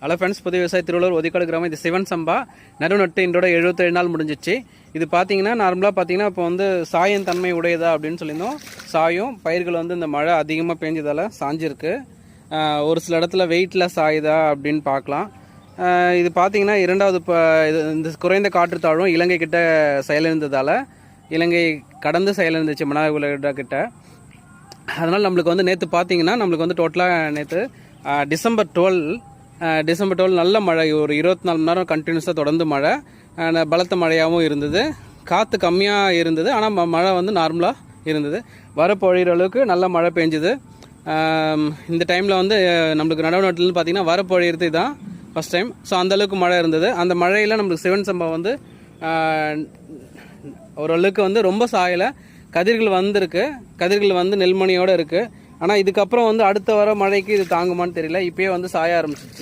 Hello friends, புதிய விவசாய திருவள்ளூர் ஒதிக்காடு கிராமம். இது சிவன் சம்பா நடுவு நட்டு இன்றோட 77 நாள் முடிஞ்சிச்சு. இது பார்த்தீங்கன்னா நார்மலாக பார்த்தீங்கன்னா இப்போ வந்து சாயம் தன்மை உடையதா அப்படின்னு சொல்லியிருந்தோம். சாயம் பயிர்கள் வந்து இந்த மழை அதிகமாக பேஞ்சதால் சாஞ்சிருக்கு. ஒரு சில இடத்துல வெயிட்டில் சாயுதா அப்படின்னு பார்க்கலாம். இது பார்த்தீங்கன்னா இரண்டாவது இந்த குறைந்த காற்றுத்தாழ்வும் இலங்கை கிட்ட செயலிழந்ததால் இலங்கை கடந்து செயலிழந்துச்சு மன்னார்குடா கிட்ட. அதனால் நம்மளுக்கு வந்து நேற்று பார்த்தீங்கன்னா நம்மளுக்கு வந்து டோட்டலாக நேற்று டிசம்பர் 12 நல்ல மழை, ஒரு 24 மணி நேரம் கண்டினியூஸாக தொடர்ந்து மழை, பலத்த மழையாகவும் இருந்தது. காற்று கம்மியாக இருந்தது, ஆனால் மழை வந்து நார்மலாக இருந்தது. வரப்பொழிகிற அளவுக்கு நல்ல மழை பெஞ்சுது. இந்த டைமில் வந்து நம்மளுக்கு நடுநாட்டில்னு பார்த்தீங்கன்னா வரப்பொழிகிறது தான் ஃபஸ்ட் டைம். ஸோ அந்தளவுக்கு மழை இருந்தது. அந்த மழையில் நம்மளுக்கு சிவன் சம்பா வந்து ஓரளவுக்கு வந்து ரொம்ப சாயலை, கதிர்கள் வந்திருக்கு, கதிர்கள் வந்து நெல்மணியோடு இருக்குது. ஆனால் இதுக்கப்புறம் வந்து அடுத்த வர மழைக்கு இது தாங்குமான்னு தெரியல. இப்போயே வந்து சாய ஆரம்பிச்சிச்சு.